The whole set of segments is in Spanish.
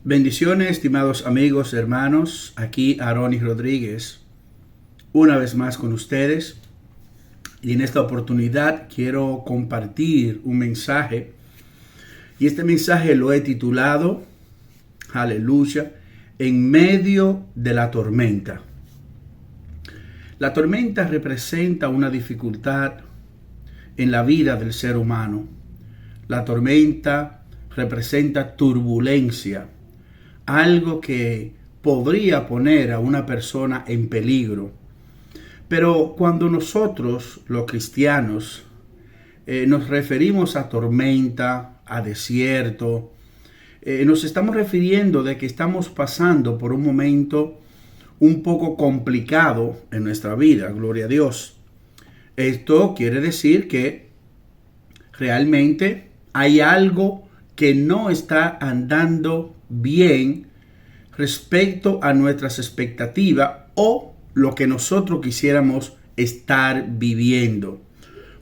Bendiciones, estimados amigos, hermanos. Aquí Aarón Rodríguez, una vez más con ustedes. Y en esta oportunidad quiero compartir un mensaje. Y este mensaje lo he titulado, aleluya, en medio de la tormenta. La tormenta representa una dificultad en la vida del ser humano. La tormenta representa turbulencia, algo que podría poner a una persona en peligro. Pero cuando nosotros, los cristianos, nos referimos a tormenta, a desierto, nos estamos refiriendo de que estamos pasando por un momento un poco complicado en nuestra vida, gloria a Dios. Esto quiere decir que realmente hay algo que no está andando bien respecto a nuestras expectativas o lo que nosotros quisiéramos estar viviendo.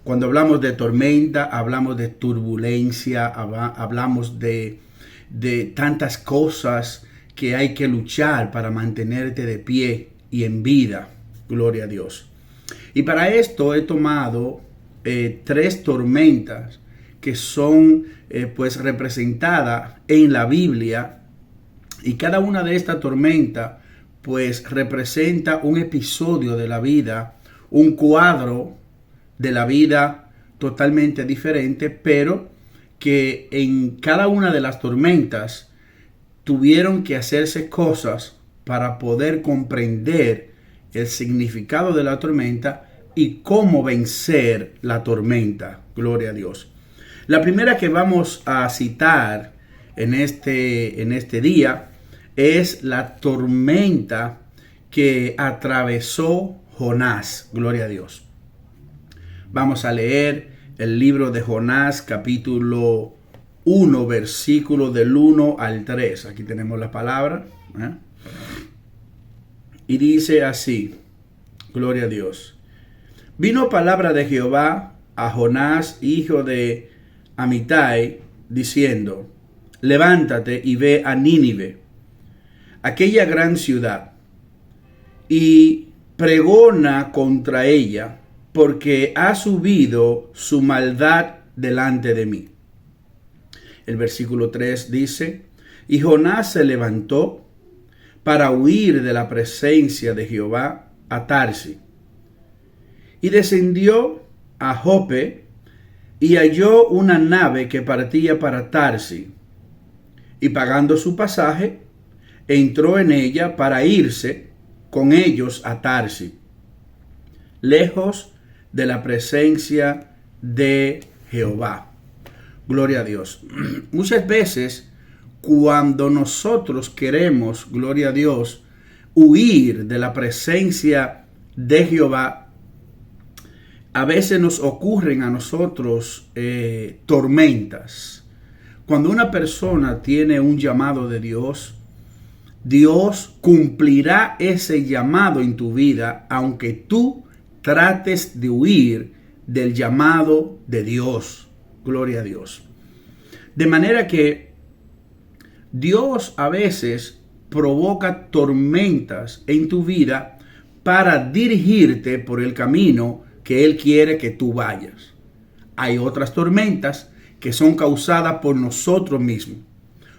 Cuando hablamos de tormenta, hablamos de turbulencia, hablamos de tantas cosas que hay que luchar para mantenerte de pie y en vida. Gloria a Dios. Y para esto he tomado tres tormentas que son pues representadas en la Biblia, y cada una de estas tormentas pues representa un episodio de la vida, un cuadro de la vida totalmente diferente, pero que en cada una de las tormentas tuvieron que hacerse cosas para poder comprender el significado de la tormenta y cómo vencer la tormenta. Gloria a Dios. La primera que vamos a citar en este día es la tormenta que atravesó Jonás. Gloria a Dios. Vamos a leer el libro de Jonás, capítulo 1, versículo del 1 al 3. Aquí tenemos la palabra. Y dice así, gloria a Dios. Vino palabra de Jehová a Jonás, hijo de Amitai, diciendo, levántate y ve a Nínive, aquella gran ciudad, y pregona contra ella, porque ha subido su maldad delante de mí. El versículo 3 dice, y Jonás se levantó para huir de la presencia de Jehová a Tarsis, y descendió a Jope, y halló una nave que partía para Tarsis, y pagando su pasaje, entró en ella para irse con ellos a Tarsis, lejos de la presencia de Jehová. Gloria a Dios. Muchas veces cuando nosotros queremos, gloria a Dios, huir de la presencia de Jehová, a veces nos ocurren a nosotros tormentas. Cuando una persona tiene un llamado de Dios, Dios cumplirá ese llamado en tu vida, aunque tú trates de huir del llamado de Dios. Gloria a Dios. De manera que Dios a veces provoca tormentas en tu vida para dirigirte por el camino que Él quiere que tú vayas. Hay otras tormentas que son causadas por nosotros mismos.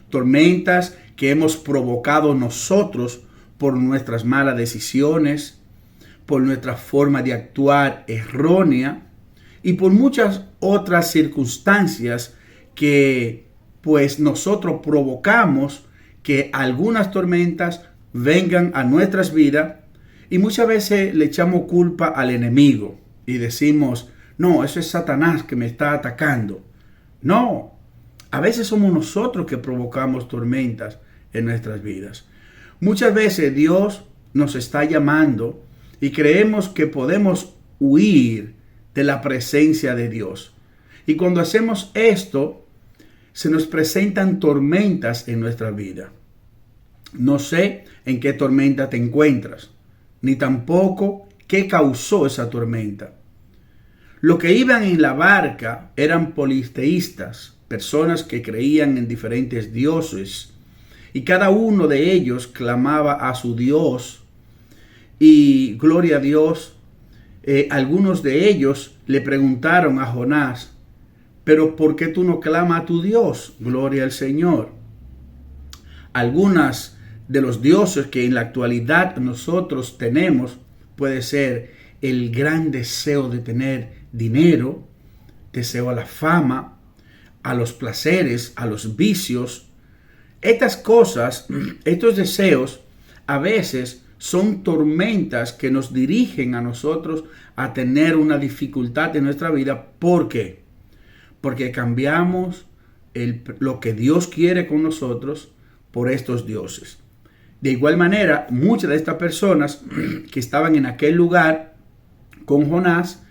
Tormentas que hemos provocado nosotros por nuestras malas decisiones, por nuestra forma de actuar errónea y por muchas otras circunstancias que pues nosotros provocamos que algunas tormentas vengan a nuestras vidas, y muchas veces le echamos culpa al enemigo y decimos, no, eso es Satanás que me está atacando. No, a veces somos nosotros que provocamos tormentas en nuestras vidas. Muchas veces Dios nos está llamando y creemos que podemos huir de la presencia de Dios. Y cuando hacemos esto, se nos presentan tormentas en nuestra vida. No sé en qué tormenta te encuentras, ni tampoco qué causó esa tormenta. Los que iban en la barca eran politeístas, personas que creían en diferentes dioses y cada uno de ellos clamaba a su Dios. Y gloria a Dios, algunos de ellos le preguntaron a Jonás, pero ¿por qué tú no clamas a tu Dios? Gloria al Señor. Algunas de los dioses que en la actualidad nosotros tenemos puede ser el gran deseo de tener dinero, deseo a la fama, a los placeres, a los vicios. Estas cosas, estos deseos, a veces son tormentas que nos dirigen a nosotros a tener una dificultad en nuestra vida. ¿Por qué? Porque cambiamos lo que Dios quiere con nosotros por estos dioses. De igual manera, muchas de estas personas que estaban en aquel lugar con Jonás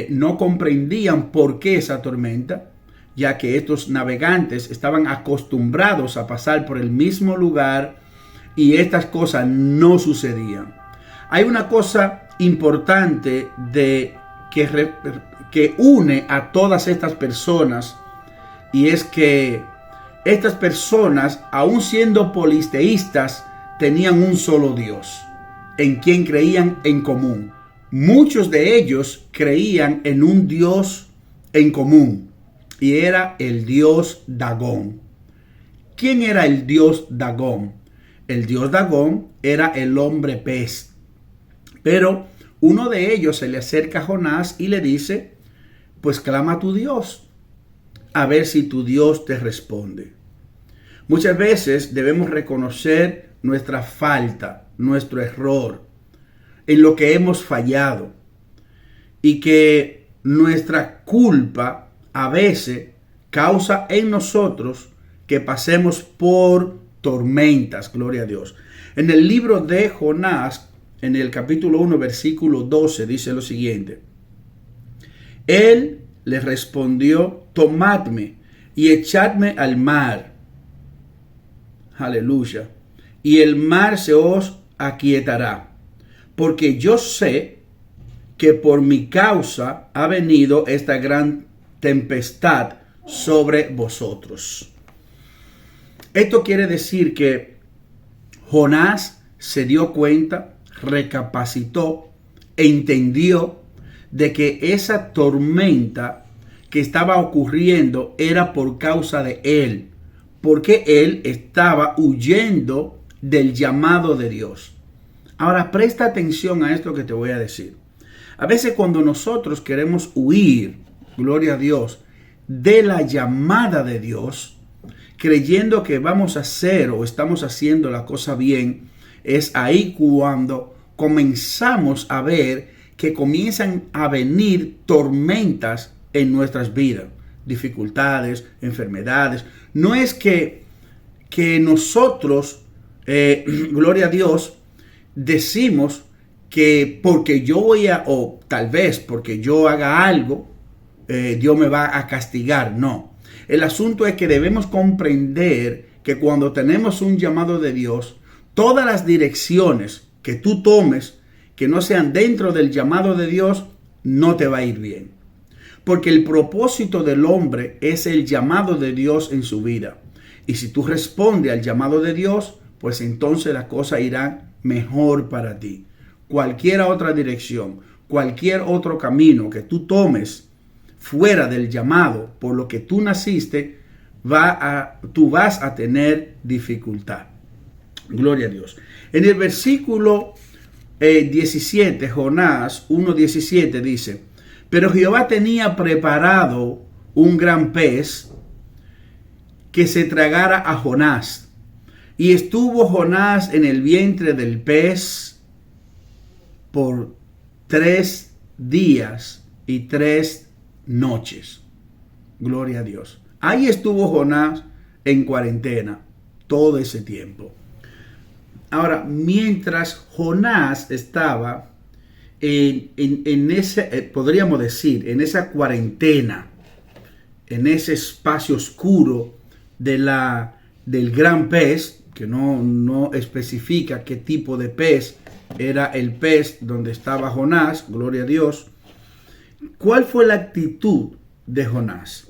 no comprendían por qué esa tormenta, ya que estos navegantes estaban acostumbrados a pasar por el mismo lugar y estas cosas no sucedían. Hay una cosa importante que une a todas estas personas, y es que estas personas, aun siendo polisteístas, tenían un solo Dios, en quien creían en común. Muchos de ellos creían en un Dios en común, y era el Dios Dagón. ¿Quién era el Dios Dagón? El Dios Dagón era el hombre pez. Pero uno de ellos se le acerca a Jonás y le dice, pues clama a tu Dios, a ver si tu Dios te responde. Muchas veces debemos reconocer nuestra falta, nuestro error, en lo que hemos fallado, y que nuestra culpa a veces causa en nosotros que pasemos por tormentas, gloria a Dios. En el libro de Jonás, en el capítulo 1, versículo 12, dice lo siguiente: Él le respondió, tomadme y echadme al mar. Aleluya. Y el mar se os aquietará, porque yo sé que por mi causa ha venido esta gran tempestad sobre vosotros. Esto quiere decir que Jonás se dio cuenta, recapacitó, entendió de que esa tormenta que estaba ocurriendo era por causa de él, porque él estaba huyendo del llamado de Dios. Ahora presta atención a esto que te voy a decir. A veces cuando nosotros queremos huir, gloria a Dios, de la llamada de Dios, creyendo que vamos a hacer o estamos haciendo la cosa bien, es ahí cuando comenzamos a ver que comienzan a venir tormentas en nuestras vidas, dificultades, enfermedades. No es que nosotros, gloria a Dios, decimos que porque yo voy a, o tal vez porque yo haga algo, Dios me va a castigar. No. El asunto es que debemos comprender que cuando tenemos un llamado de Dios, todas las direcciones que tú tomes que no sean dentro del llamado de Dios, no te va a ir bien. Porque el propósito del hombre es el llamado de Dios en su vida. Y si tú respondes al llamado de Dios, pues entonces las cosas irán mejor para ti. Cualquier otra dirección, cualquier otro camino que tú tomes fuera del llamado por lo que tú naciste, tú vas a tener dificultad. Gloria a Dios. En el versículo 17, Jonás 1:17 dice: Pero Jehová tenía preparado un gran pez que se tragara a Jonás. Y estuvo Jonás en el vientre del pez por 3 días y 3 noches. Gloria a Dios. Ahí estuvo Jonás en cuarentena todo ese tiempo. Ahora, mientras Jonás estaba en ese, podríamos decir, en esa cuarentena, en ese espacio oscuro del gran pez, que no especifica qué tipo de pez era el pez donde estaba Jonás, gloria a Dios. ¿Cuál fue la actitud de Jonás?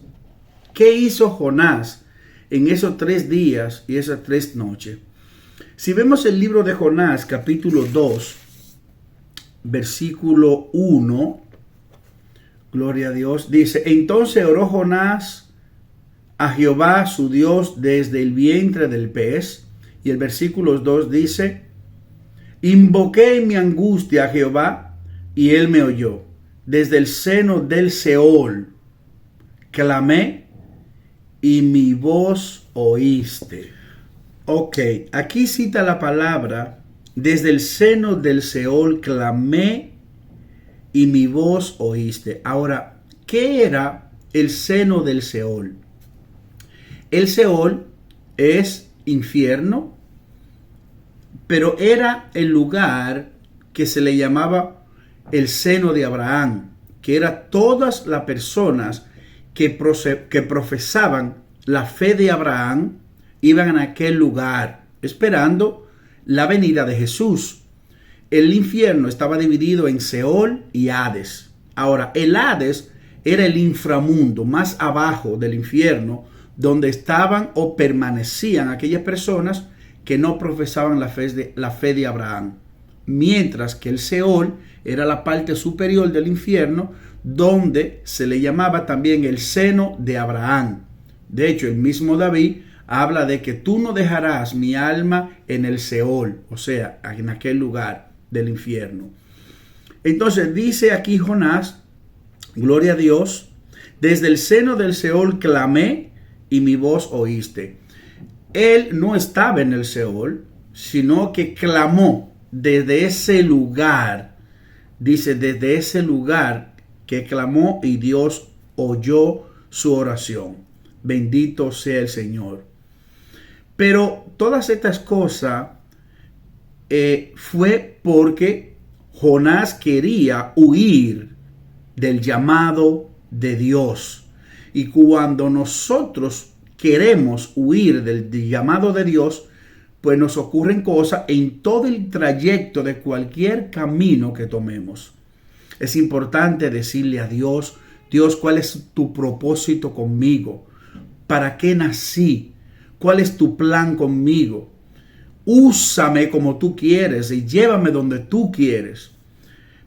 ¿Qué hizo Jonás en esos 3 días y esas 3 noches. Si vemos el libro de Jonás, capítulo 2, versículo 1, gloria a Dios, dice: entonces oró Jonás a Jehová su Dios desde el vientre del pez. Y el versículo 2 dice: invoqué en mi angustia a Jehová, y él me oyó. Desde el seno del Seol clamé, y mi voz oíste. Ok, aquí cita la palabra: desde el seno del Seol clamé, y mi voz oíste. Ahora, ¿qué era el seno del Seol? El Seol es infierno, pero era el lugar que se le llamaba el seno de Abraham, que era todas las personas que profesaban la fe de Abraham, iban a aquel lugar esperando la venida de Jesús. El infierno estaba dividido en Seol y Hades. Ahora, el Hades era el inframundo, más abajo del infierno, donde estaban o permanecían aquellas personas que no profesaban la fe de Abraham. Mientras que el Seol era la parte superior del infierno, donde se le llamaba también el seno de Abraham. De hecho, el mismo David habla de que tú no dejarás mi alma en el Seol, o sea, en aquel lugar del infierno. Entonces dice aquí Jonás, gloria a Dios, desde el seno del Seol clamé, y mi voz oíste. Él no estaba en el Seol, sino que clamó desde ese lugar. Dice, desde ese lugar que clamó, y Dios oyó su oración. Bendito sea el Señor. Pero todas estas cosas fue porque Jonás quería huir del llamado de Dios. Y cuando nosotros queremos huir del llamado de Dios, pues nos ocurren cosas en todo el trayecto de cualquier camino que tomemos. Es importante decirle a Dios: Dios, ¿cuál es tu propósito conmigo? ¿Para qué nací? ¿Cuál es tu plan conmigo? Úsame como tú quieres y llévame donde tú quieres.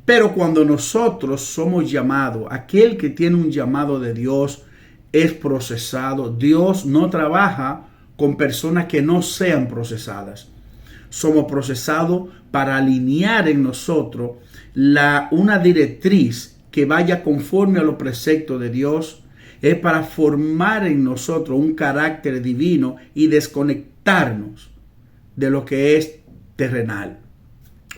Pero cuando nosotros somos llamados, aquel que tiene un llamado de Dios es procesado. Dios no trabaja con personas que no sean procesadas. Somos procesados para alinear en nosotros una directriz que vaya conforme a los preceptos de Dios. Es para formar en nosotros un carácter divino y desconectarnos de lo que es terrenal.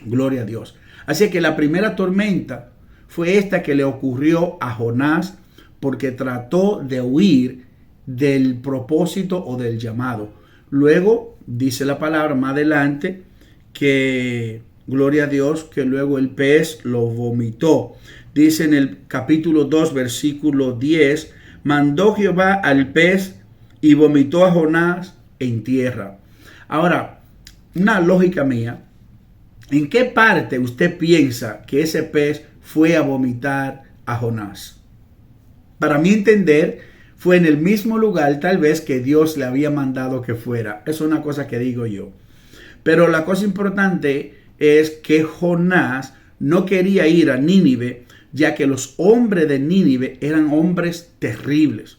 Gloria a Dios. Así que la primera tormenta fue esta que le ocurrió a Jonás, porque trató de huir del propósito o del llamado. Luego dice la palabra más adelante que, gloria a Dios, que luego el pez lo vomitó. Dice en el capítulo 2, versículo 10, mandó Jehová al pez y vomitó a Jonás en tierra. Ahora, una lógica mía: ¿en qué parte usted piensa que ese pez fue a vomitar a Jonás? Para mi entender, fue en el mismo lugar tal vez que Dios le había mandado que fuera. Es una cosa que digo yo. Pero la cosa importante es que Jonás no quería ir a Nínive, ya que los hombres de Nínive eran hombres terribles,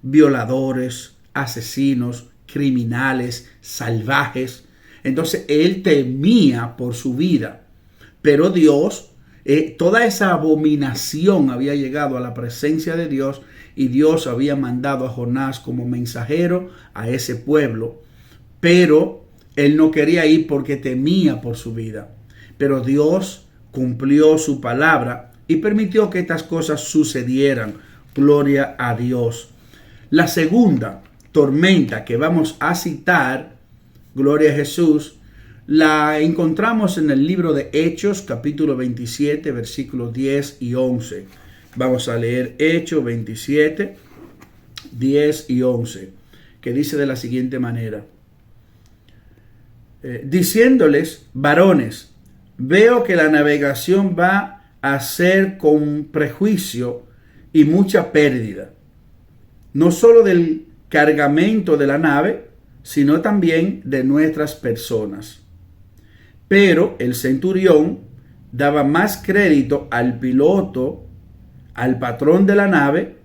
violadores, asesinos, criminales, salvajes. Entonces él temía por su vida. Pero Dios, toda esa abominación había llegado a la presencia de Dios, y Dios había mandado a Jonás como mensajero a ese pueblo. Pero él no quería ir porque temía por su vida. Pero Dios cumplió su palabra y permitió que estas cosas sucedieran. Gloria a Dios. La segunda tormenta que vamos a citar, gloria a Jesús, la encontramos en el libro de Hechos, capítulo 27, versículos 10 y 11. Vamos a leer Hechos 27, 10 y 11, que dice de la siguiente manera. Diciéndoles: varones, veo que la navegación va a ser con prejuicio y mucha pérdida, no solo del cargamento de la nave, sino también de nuestras personas. Pero el centurión daba más crédito al piloto, al patrón de la nave,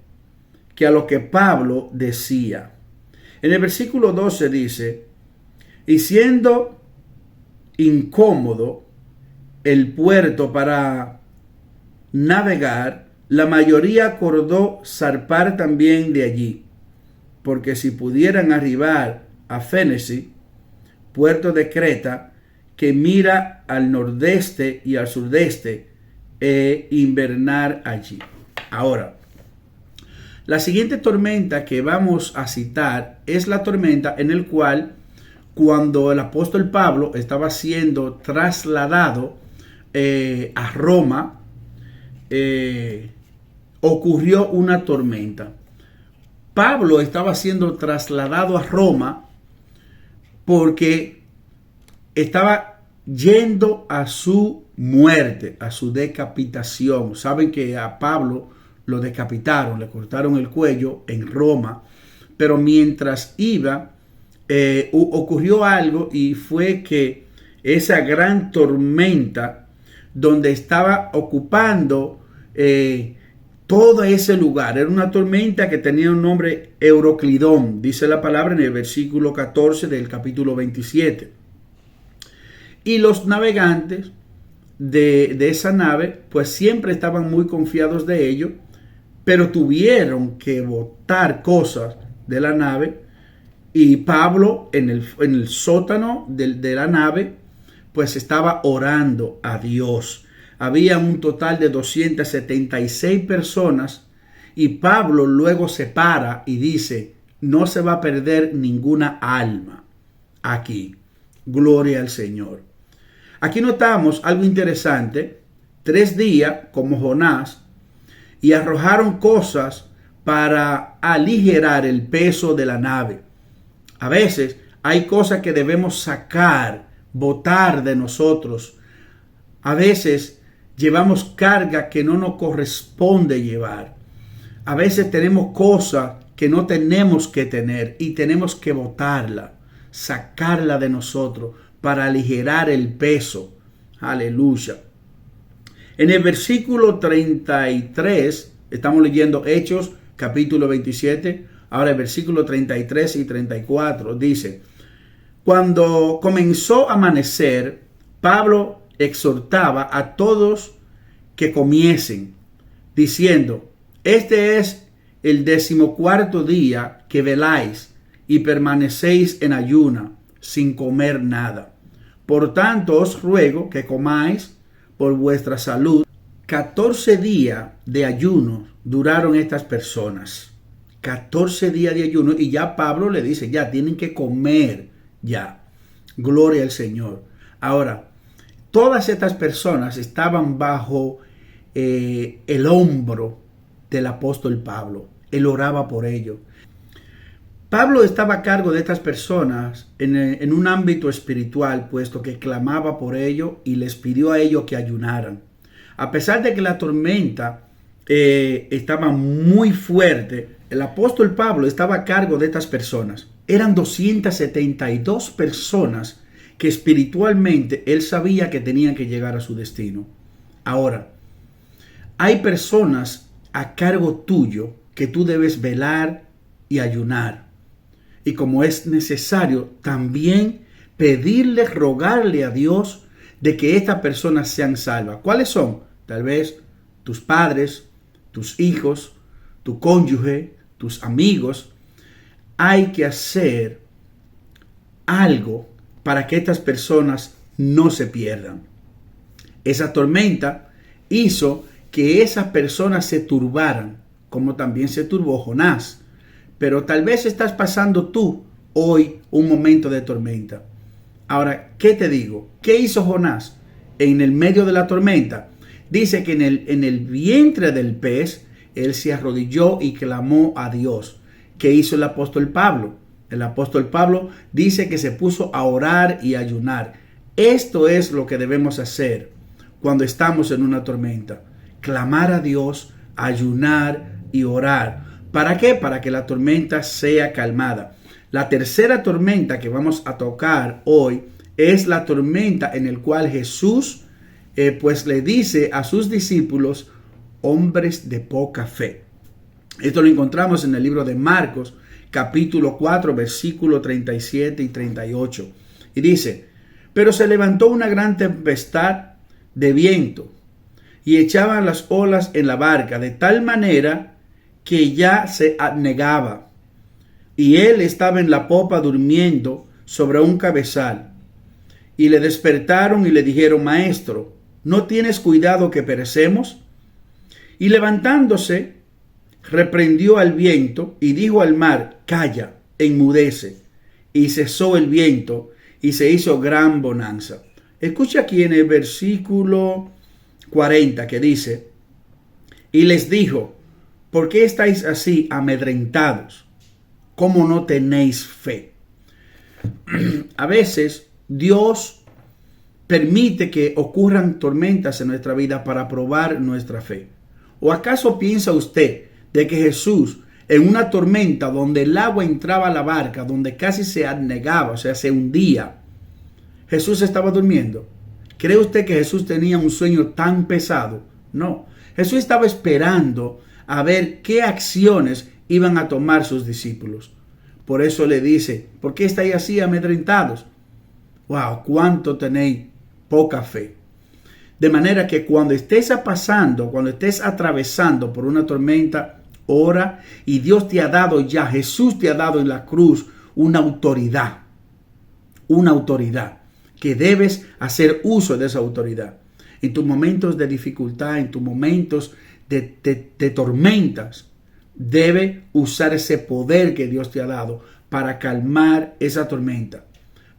que a lo que Pablo decía. En el versículo 12 dice, y siendo incómodo el puerto para navegar, la mayoría acordó zarpar también de allí, porque si pudieran arribar a Fénesi, puerto de Creta, que mira al nordeste y al sudeste, e invernar allí. Ahora, la siguiente tormenta que vamos a citar es la tormenta en el cual, cuando el apóstol Pablo estaba siendo trasladado a Roma, ocurrió una tormenta. Pablo estaba siendo trasladado a Roma porque estaba yendo a su muerte, a su decapitación. Saben que a Pablo lo decapitaron, le cortaron el cuello en Roma, pero mientras iba, ocurrió algo, y fue que esa gran tormenta donde estaba ocupando todo ese lugar, era una tormenta que tenía un nombre Euroclidón, dice la palabra en el versículo 14 del capítulo 27. Y los navegantes de esa nave pues siempre estaban muy confiados de ello, pero tuvieron que botar cosas de la nave, y Pablo en el sótano de la nave pues estaba orando a Dios. Había un total de 276 personas, y Pablo luego se para y dice, no se va a perder ninguna alma aquí. Gloria al Señor. Aquí notamos algo interesante. 3 días como Jonás, y arrojaron cosas para aligerar el peso de la nave. A veces hay cosas que debemos sacar, botar de nosotros. A veces llevamos carga que no nos corresponde llevar. A veces tenemos cosas que no tenemos que tener y tenemos que botarla, sacarla de nosotros para aligerar el peso. Aleluya. En el versículo 33, estamos leyendo Hechos capítulo 27, ahora el versículo 33 y 34 dice, cuando comenzó a amanecer, Pablo exhortaba a todos que comiesen, diciendo, este es el 14º día que veláis y permanecéis en ayuna, sin comer nada. Por tanto os ruego que comáis por vuestra salud. 14 días de ayuno duraron estas personas. 14 días de ayuno, y ya Pablo le dice, ya tienen que comer ya. Gloria al Señor. Ahora, todas estas personas estaban bajo el hombro del apóstol Pablo. Él oraba por ellos. Pablo estaba a cargo de estas personas en un ámbito espiritual, puesto que clamaba por ellos y les pidió a ellos que ayunaran. A pesar de que la tormenta estaba muy fuerte, el apóstol Pablo estaba a cargo de estas personas. Eran 272 personas que espiritualmente él sabía que tenían que llegar a su destino. Ahora, hay personas a cargo tuyo que tú debes velar y ayunar. Y como es necesario, también pedirle, rogarle a Dios de que estas personas sean salvas. ¿Cuáles son? Tal vez tus padres, tus hijos, tu cónyuge, tus amigos. Hay que hacer algo para que estas personas no se pierdan. Esa tormenta hizo que esas personas se turbaran, como también se turbó Jonás. Pero tal vez estás pasando tú hoy un momento de tormenta. Ahora, ¿qué te digo? ¿Qué hizo Jonás en el medio de la tormenta? Dice que en el vientre del pez, él se arrodilló y clamó a Dios. ¿Qué hizo el apóstol Pablo? El apóstol Pablo dice que se puso a orar y a ayunar. Esto es lo que debemos hacer cuando estamos en una tormenta. Clamar a Dios, ayunar y orar. ¿Para qué? Para que la tormenta sea calmada. La tercera tormenta que vamos a tocar hoy es la tormenta en la cual Jesús pues le dice a sus discípulos, hombres de poca fe. Esto lo encontramos en el libro de Marcos, capítulo 4, versículo 37 y 38. Y dice, pero se levantó una gran tempestad de viento y echaban las olas en la barca de tal manera que ya se anegaba. Y él estaba en la popa durmiendo sobre un cabezal. Y le despertaron y le dijeron, Maestro, ¿no tienes cuidado que perecemos? Y levantándose, reprendió al viento y dijo al mar, calla, enmudece. Y cesó el viento y se hizo gran bonanza. Escucha aquí en el versículo 40 que dice, y les dijo, ¿por qué estáis así amedrentados? ¿Cómo no tenéis fe? A veces Dios permite que ocurran tormentas en nuestra vida para probar nuestra fe. ¿O acaso piensa usted de que Jesús, en una tormenta donde el agua entraba a la barca, donde casi se anegaba, o sea, se hundía, Jesús estaba durmiendo? ¿Cree usted que Jesús tenía un sueño tan pesado? No. Jesús estaba esperando a ver qué acciones iban a tomar sus discípulos. Por eso le dice, ¿por qué estáis así amedrentados? Wow, cuánto tenéis poca fe. De manera que cuando estés pasando, cuando estés atravesando por una tormenta, ora, y Dios te ha dado ya, Jesús te ha dado en la cruz una autoridad que debes hacer uso de esa autoridad. En tus momentos de dificultad, en tus momentos de tormentas, debe usar ese poder que Dios te ha dado para calmar esa tormenta.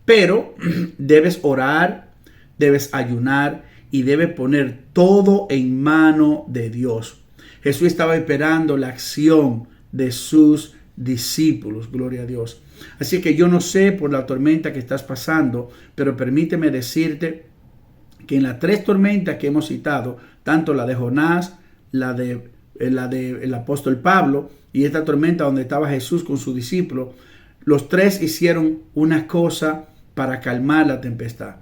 Pero debes orar, debes ayunar y debes poner todo en mano de Dios. Jesús estaba esperando la acción de sus discípulos, gloria a Dios. Así que yo no sé por la tormenta que estás pasando, pero permíteme decirte que en las tres tormentas que hemos citado, tanto la de Jonás, la de el apóstol Pablo y esta tormenta donde estaba Jesús con su discípulo, los tres hicieron una cosa para calmar la tempestad.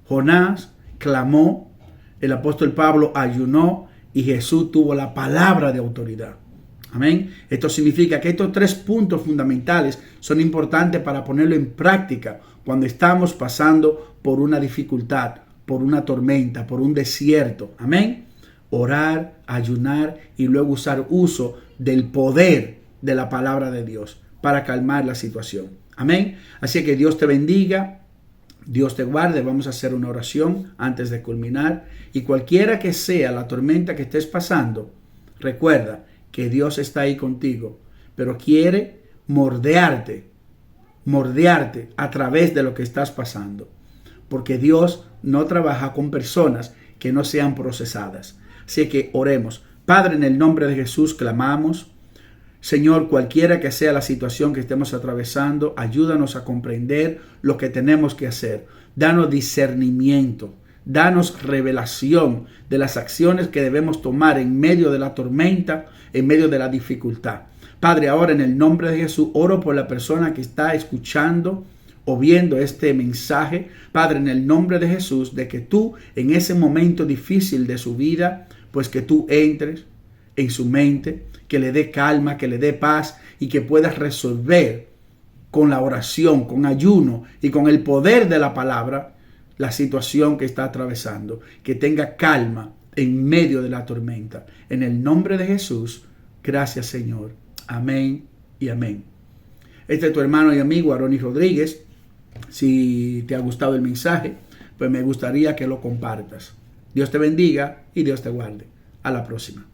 Jonás clamó, el apóstol Pablo ayunó y Jesús tuvo la palabra de autoridad. Amén. Esto significa que estos tres puntos fundamentales son importantes para ponerlo en práctica cuando estamos pasando por una dificultad, por una tormenta, por un desierto. Amén. Orar, ayunar y luego usar uso del poder de la palabra de Dios para calmar la situación. Amén. Así que Dios te bendiga, Dios te guarde. Vamos a hacer una oración antes de culminar. Y cualquiera que sea la tormenta que estés pasando, recuerda que Dios está ahí contigo, pero quiere mordearte a través de lo que estás pasando. Porque Dios no trabaja con personas que no sean procesadas. Así que oremos. Padre, en el nombre de Jesús clamamos. Señor, cualquiera que sea la situación que estemos atravesando, ayúdanos a comprender lo que tenemos que hacer. Danos discernimiento, danos revelación de las acciones que debemos tomar en medio de la tormenta, en medio de la dificultad. Padre, ahora en el nombre de Jesús, oro por la persona que está escuchando o viendo este mensaje. Padre, en el nombre de Jesús, de que tú en ese momento difícil de su vida, pues que tú entres en su mente, que le dé calma, que le dé paz y que puedas resolver con la oración, con ayuno y con el poder de la palabra la situación que está atravesando. Que tenga calma en medio de la tormenta. En el nombre de Jesús, gracias Señor. Amén y amén. Este es tu hermano y amigo Aronis Rodríguez. Si te ha gustado el mensaje, pues me gustaría que lo compartas. Dios te bendiga y Dios te guarde. A la próxima.